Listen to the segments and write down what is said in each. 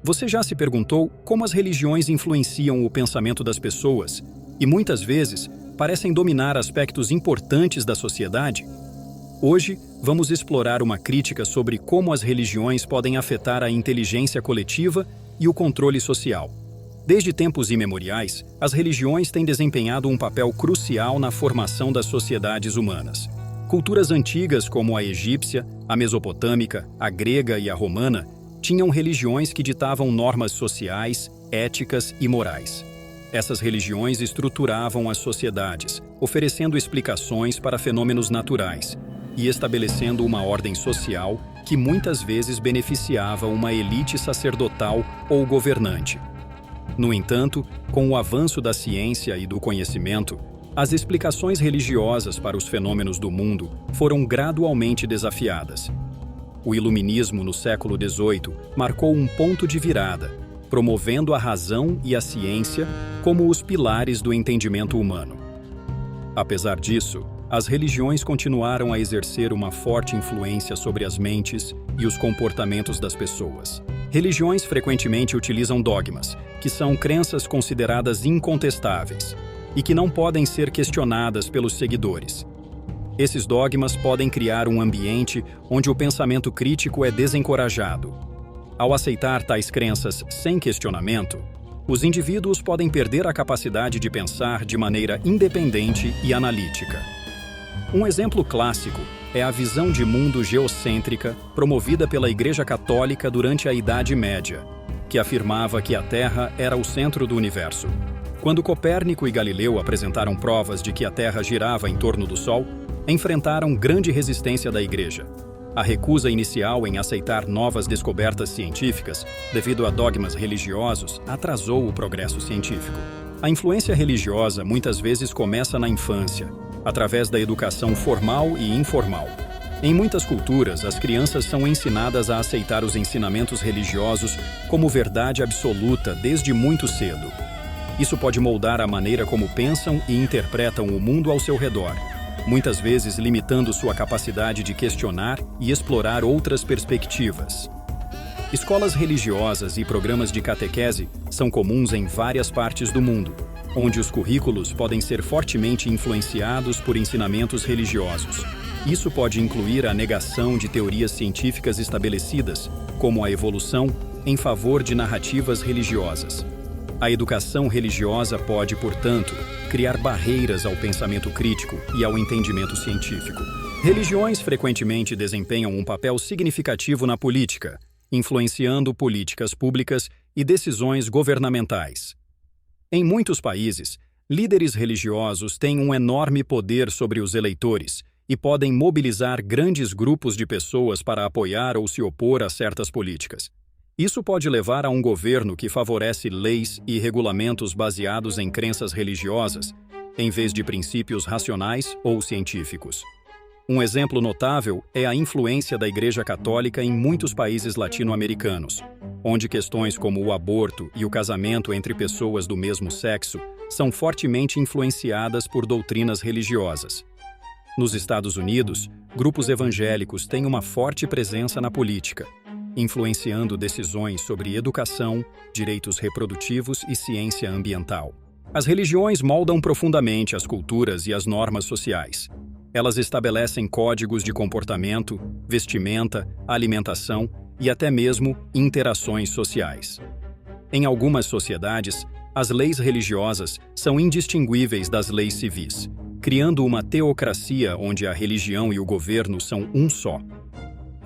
Você já se perguntou como as religiões influenciam o pensamento das pessoas e, muitas vezes, parecem dominar aspectos importantes da sociedade? Hoje, vamos explorar uma crítica sobre como as religiões podem afetar a inteligência coletiva e o controle social. Desde tempos imemoriais, as religiões têm desempenhado um papel crucial na formação das sociedades humanas. Culturas antigas como a egípcia, a mesopotâmica, a grega e a romana tinham religiões que ditavam normas sociais, éticas e morais. Essas religiões estruturavam as sociedades, oferecendo explicações para fenômenos naturais e estabelecendo uma ordem social que muitas vezes beneficiava uma elite sacerdotal ou governante. No entanto, com o avanço da ciência e do conhecimento, as explicações religiosas para os fenômenos do mundo foram gradualmente desafiadas. O Iluminismo no século XVIII marcou um ponto de virada, promovendo a razão e a ciência como os pilares do entendimento humano. Apesar disso, as religiões continuaram a exercer uma forte influência sobre as mentes e os comportamentos das pessoas. Religiões frequentemente utilizam dogmas, que são crenças consideradas incontestáveis e que não podem ser questionadas pelos seguidores. Esses dogmas podem criar um ambiente onde o pensamento crítico é desencorajado. Ao aceitar tais crenças sem questionamento, os indivíduos podem perder a capacidade de pensar de maneira independente e analítica. Um exemplo clássico é a visão de mundo geocêntrica promovida pela Igreja Católica durante a Idade Média, que afirmava que a Terra era o centro do universo. Quando Copérnico e Galileu apresentaram provas de que a Terra girava em torno do Sol, enfrentaram grande resistência da Igreja. A recusa inicial em aceitar novas descobertas científicas, devido a dogmas religiosos, atrasou o progresso científico. A influência religiosa muitas vezes começa na infância, através da educação formal e informal. Em muitas culturas, as crianças são ensinadas a aceitar os ensinamentos religiosos como verdade absoluta desde muito cedo. Isso pode moldar a maneira como pensam e interpretam o mundo ao seu redor, muitas vezes limitando sua capacidade de questionar e explorar outras perspectivas. Escolas religiosas e programas de catequese são comuns em várias partes do mundo, onde os currículos podem ser fortemente influenciados por ensinamentos religiosos. Isso pode incluir a negação de teorias científicas estabelecidas, como a evolução, em favor de narrativas religiosas. A educação religiosa pode, portanto, criar barreiras ao pensamento crítico e ao entendimento científico. Religiões frequentemente desempenham um papel significativo na política, influenciando políticas públicas e decisões governamentais. Em muitos países, líderes religiosos têm um enorme poder sobre os eleitores e podem mobilizar grandes grupos de pessoas para apoiar ou se opor a certas políticas. Isso pode levar a um governo que favorece leis e regulamentos baseados em crenças religiosas, em vez de princípios racionais ou científicos. Um exemplo notável é a influência da Igreja Católica em muitos países latino-americanos, onde questões como o aborto e o casamento entre pessoas do mesmo sexo são fortemente influenciadas por doutrinas religiosas. Nos Estados Unidos, grupos evangélicos têm uma forte presença na política, influenciando decisões sobre educação, direitos reprodutivos e ciência ambiental. As religiões moldam profundamente as culturas e as normas sociais. Elas estabelecem códigos de comportamento, vestimenta, alimentação e até mesmo interações sociais. Em algumas sociedades, as leis religiosas são indistinguíveis das leis civis, criando uma teocracia onde a religião e o governo são um só.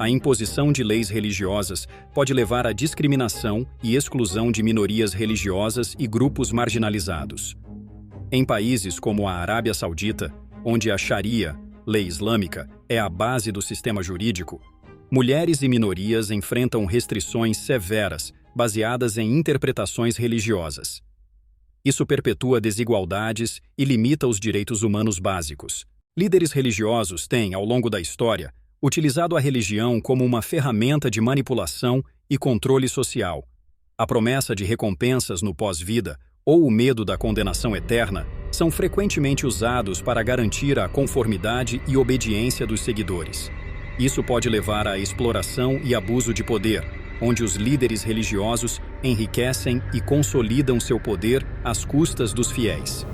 A imposição de leis religiosas pode levar à discriminação e exclusão de minorias religiosas e grupos marginalizados. Em países como a Arábia Saudita, onde a Sharia, lei islâmica, é a base do sistema jurídico, mulheres e minorias enfrentam restrições severas baseadas em interpretações religiosas. Isso perpetua desigualdades e limita os direitos humanos básicos. Líderes religiosos têm, ao longo da história, utilizado a religião como uma ferramenta de manipulação e controle social. A promessa de recompensas no pós-vida ou o medo da condenação eterna são frequentemente usados para garantir a conformidade e obediência dos seguidores. Isso pode levar à exploração e abuso de poder, onde os líderes religiosos enriquecem e consolidam seu poder às custas dos fiéis.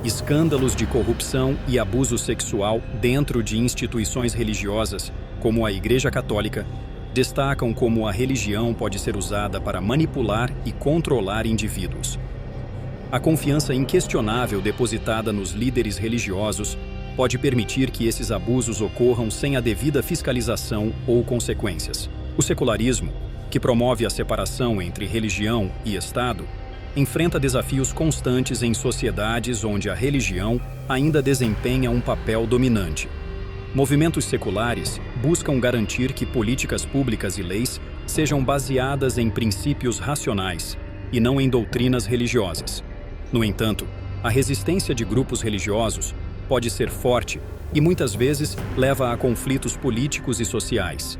Escândalos de corrupção e abuso sexual dentro de instituições religiosas, como a Igreja Católica, destacam como a religião pode ser usada para manipular e controlar indivíduos. A confiança inquestionável depositada nos líderes religiosos pode permitir que esses abusos ocorram sem a devida fiscalização ou consequências. O secularismo, que promove a separação entre religião e Estado, enfrenta desafios constantes em sociedades onde a religião ainda desempenha um papel dominante. Movimentos seculares buscam garantir que políticas públicas e leis sejam baseadas em princípios racionais e não em doutrinas religiosas. No entanto, a resistência de grupos religiosos pode ser forte e muitas vezes leva a conflitos políticos e sociais.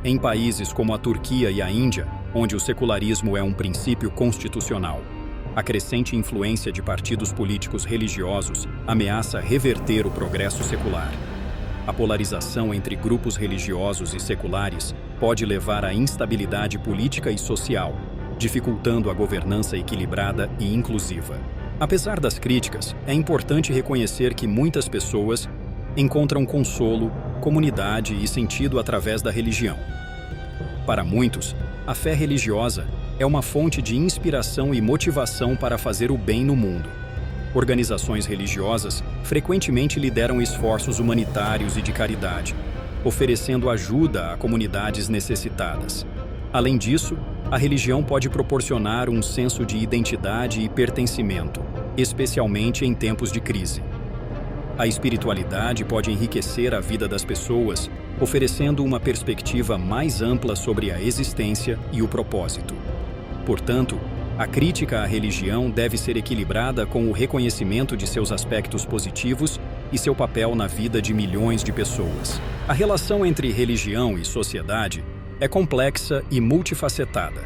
Em países como a Turquia e a Índia, onde o secularismo é um princípio constitucional, a crescente influência de partidos políticos religiosos ameaça reverter o progresso secular. A polarização entre grupos religiosos e seculares pode levar à instabilidade política e social, dificultando a governança equilibrada e inclusiva. Apesar das críticas, é importante reconhecer que muitas pessoas encontram consolo, comunidade e sentido através da religião. Para muitos, a fé religiosa é uma fonte de inspiração e motivação para fazer o bem no mundo. Organizações religiosas frequentemente lideram esforços humanitários e de caridade, oferecendo ajuda a comunidades necessitadas. Além disso, a religião pode proporcionar um senso de identidade e pertencimento, especialmente em tempos de crise. A espiritualidade pode enriquecer a vida das pessoas, oferecendo uma perspectiva mais ampla sobre a existência e o propósito. Portanto, a crítica à religião deve ser equilibrada com o reconhecimento de seus aspectos positivos e seu papel na vida de milhões de pessoas. A relação entre religião e sociedade é complexa e multifacetada.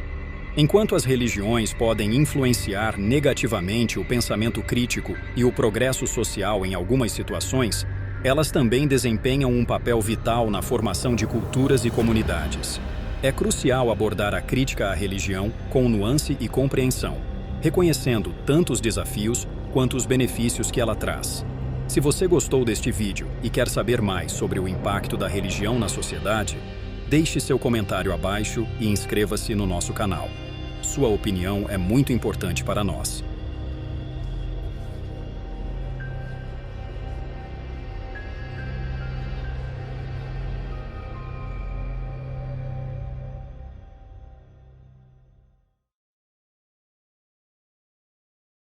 Enquanto as religiões podem influenciar negativamente o pensamento crítico e o progresso social em algumas situações, elas também desempenham um papel vital na formação de culturas e comunidades. É crucial abordar a crítica à religião com nuance e compreensão, reconhecendo tanto os desafios quanto os benefícios que ela traz. Se você gostou deste vídeo e quer saber mais sobre o impacto da religião na sociedade, deixe seu comentário abaixo e inscreva-se no nosso canal. Sua opinião é muito importante para nós.